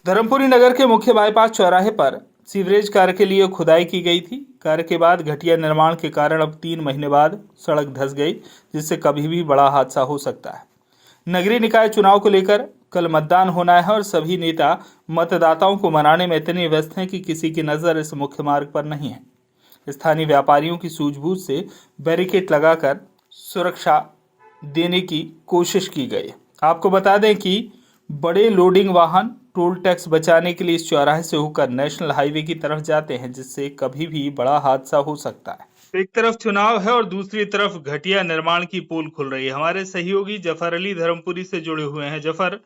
धर्मपुरी नगर के मुख्य बाईपास चौराहे पर सीवरेज कार्य के लिए खुदाई की गई थी। कार्य के बाद घटिया निर्माण के कारण अब 3 महीने बाद सड़क धंस गई, जिससे कभी भी बड़ा हादसा हो सकता है। नगरीय निकाय चुनाव को लेकर कल मतदान होना है और सभी नेता मतदाताओं को मनाने में इतने व्यस्त हैं कि किसी की नजर इस मुख्य मार्ग पर नहीं है। स्थानीय व्यापारियों की सूझबूझ से बैरिकेड लगाकर सुरक्षा देने की कोशिश की गई। आपको बता दें कि बड़े लोडिंग वाहन टोल टैक्स बचाने के लिए इस चौराहे से होकर नेशनल हाईवे की तरफ जाते हैं, जिससे कभी भी बड़ा हादसा हो सकता है। एक तरफ चुनाव है और दूसरी तरफ घटिया निर्माण की पोल खुल रही है। हमारे सहयोगी जफर अली धर्मपुरी से जुड़े हुए हैं। जफर,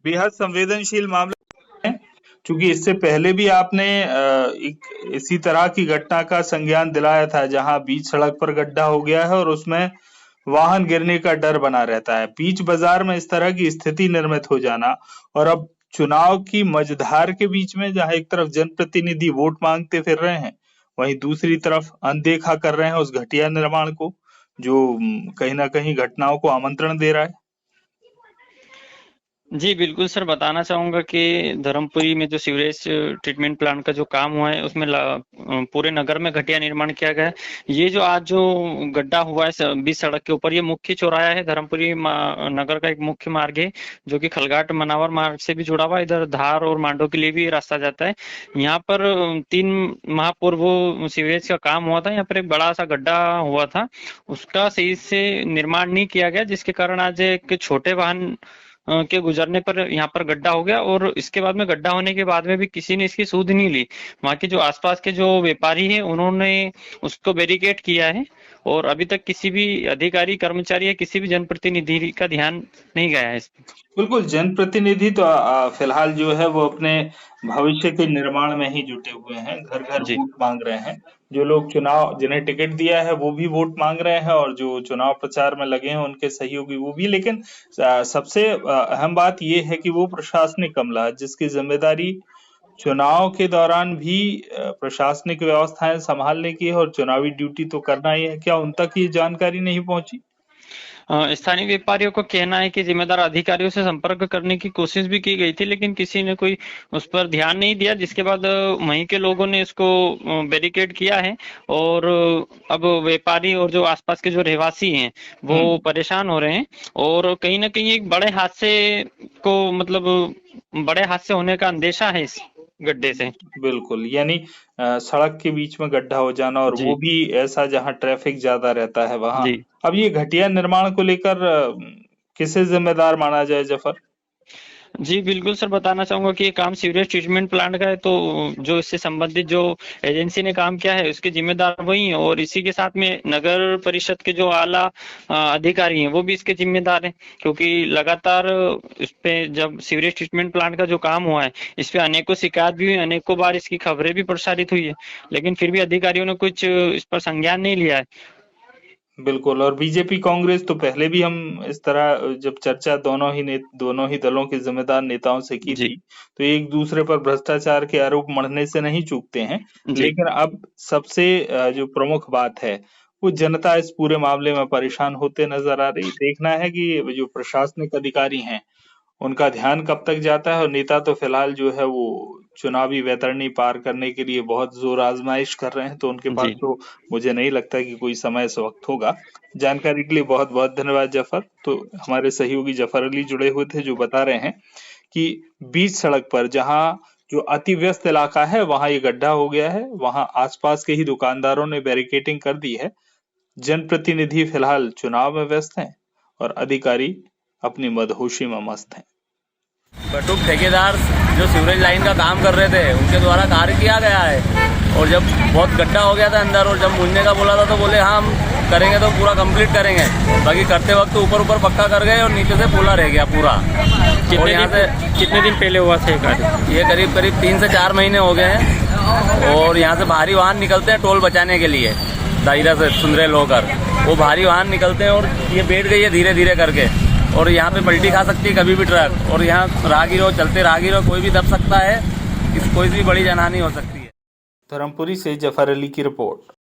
बेहद संवेदनशील मामला है, क्योंकि इससे पहले भी आपने एक इसी तरह की घटना का संज्ञान दिलाया था, जहां बीच सड़क पर गड्ढा हो गया है और उसमें वाहन गिरने का डर बना रहता है। बीच बाजार में इस तरह की स्थिति निर्मित हो जाना, और अब चुनाव की मझधार के बीच में जहां एक तरफ जनप्रतिनिधि वोट मांगते फिर रहे हैं, वहीं दूसरी तरफ अनदेखा कर रहे हैं उस घटिया निर्माण को, जो कहीं ना कहीं घटनाओं को आमंत्रण दे रहा है। जी बिल्कुल सर, बताना चाहूँगा कि धर्मपुरी में जो सीवरेज ट्रीटमेंट प्लांट का जो काम हुआ है उसमें पूरे नगर में घटिया निर्माण किया गया है। ये जो आज जो गड्ढा हुआ है बीच सड़क के ऊपर, ये मुख्य चौराहा है। धर्मपुरी नगर का एक मुख्य मार्ग है जो कि खलघाट मनावर मार्ग से भी जुड़ा हुआ है। इधर धार और मांडो के लिए भी रास्ता जाता है। यहाँ पर 3 माह पूर्व सीवरेज का काम हुआ था। यहाँ पर एक बड़ा सा गड्ढा हुआ था, उसका सही से निर्माण नहीं किया गया, जिसके कारण आज एक छोटे वाहन के गुजरने पर यहाँ पर गड्ढा हो गया। और इसके बाद में गड्ढा होने के बाद में भी किसी ने इसकी सूध नहीं ली। वहाँ के जो आसपास के जो व्यापारी हैं उन्होंने उसको बैरिकेड किया है, और अभी तक किसी भी अधिकारी, कर्मचारी या किसी भी जनप्रतिनिधि का ध्यान नहीं गया है इस पर। बिल्कुल, जनप्रतिनिधि तो फिलहाल जो है वो अपने भविष्य के निर्माण में ही जुटे हुए हैं। घर घर वोट मांग रहे हैं। जो लोग चुनाव, जिन्हें टिकट दिया है वो भी वोट मांग रहे हैं, और जो चुनाव प्रचार में लगे हैं उनके सहयोगी वो भी। लेकिन सबसे अहम बात ये है कि वो प्रशासनिक अमला, जिसकी जिम्मेदारी चुनाव के दौरान भी प्रशासनिक व्यवस्थाएं संभालने की है और चुनावी ड्यूटी तो करना ही है, क्या उन तक ये जानकारी नहीं पहुंची? स्थानीय व्यापारियों को कहना है कि जिम्मेदार अधिकारियों से संपर्क करने की कोशिश भी की गई थी, लेकिन किसी ने कोई उस पर ध्यान नहीं दिया, जिसके बाद वहीं के लोगों ने इसको बैरिकेड किया है। और अब व्यापारी और जो आसपास के जो रहवासी हैं वो परेशान हो रहे हैं, और कहीं ना कहीं एक बड़े हादसे को, मतलब बड़े हादसे होने का अंदेशा है इस गड्ढे से। बिल्कुल, यानी सड़क के बीच में गड्ढा हो जाना, और वो भी ऐसा जहां ट्रैफिक ज्यादा रहता है वहां। अब ये घटिया निर्माण को लेकर किसे जिम्मेदार माना जाए, जफर? जी बिल्कुल सर, बताना चाहूंगा कि ये काम सीवरेज ट्रीटमेंट प्लांट का है, तो जो इससे संबंधित जो एजेंसी ने काम किया है उसके जिम्मेदार वही हैं, और इसी के साथ में नगर परिषद के जो आला अधिकारी हैं वो भी इसके जिम्मेदार हैं, क्योंकि लगातार इस पे जब सीवरेज ट्रीटमेंट प्लांट का जो काम हुआ है इस पे अनेकों शिकायत भी हुई, अनेकों बार इसकी खबरें भी प्रसारित हुई है, लेकिन फिर भी अधिकारियों ने कुछ इस पर संज्ञान नहीं लिया है। बिल्कुल, और बीजेपी कांग्रेस तो पहले भी हम इस तरह जब चर्चा दोनों ही दलों के जिम्मेदार नेताओं से की थी, तो एक दूसरे पर भ्रष्टाचार के आरोप मढ़ने से नहीं चूकते हैं। लेकिन अब सबसे जो प्रमुख बात है, वो जनता इस पूरे मामले में परेशान होते नजर आ रही। देखना है कि जो प्रशासनिक अधिकारी हैं उनका ध्यान कब तक जाता है, और नेता तो फिलहाल जो है वो चुनावी वैतरणी पार करने के लिए बहुत जोर आजमाइश कर रहे हैं, तो उनके पास तो मुझे नहीं लगता कि कोई समय इस वक्त होगा। जानकारी के लिए बहुत बहुत धन्यवाद जफर। तो हमारे सहयोगी जफर अली जुड़े हुए थे, जो बता रहे हैं कि बीच सड़क पर जहां जो अति व्यस्त इलाका है वहां ये गड्ढा हो गया है, वहां आसपास के ही दुकानदारों ने बैरिकेडिंग कर दी है। जनप्रतिनिधि फिलहाल चुनाव में व्यस्त हैं और अधिकारी अपनी मदहोशी में मस्त हैं। बटुक ठेकेदार जो सीवरेज लाइन का काम कर रहे थे उनके द्वारा कार्य किया गया है, और जब बहुत गड्ढा हो गया था अंदर, और जब मुझने का बोला था तो बोले हाँ हम करेंगे, तो पूरा कंप्लीट करेंगे। बाकी करते वक्त ऊपर पक्का कर गए और नीचे से पूरा रह गया पूरा। और यहाँ से कितने दिन पहले हुआ था ये करीब 3 से 4 महीने हो गए हैं। और यहाँ से भारी वाहन निकलते हैं टोल बचाने के लिए, दायरा से सुंदरेल होकर वो भारी वाहन निकलते हैं, और ये बैठ गई है धीरे धीरे करके, और यहाँ पे पलटी खा सकती है कभी भी ट्रक, और यहाँ राहगीर चलते राहगीर कोई भी दब सकता है, कोई भी बड़ी जनहानि हो सकती है। धर्मपुरी से जफर अली की रिपोर्ट।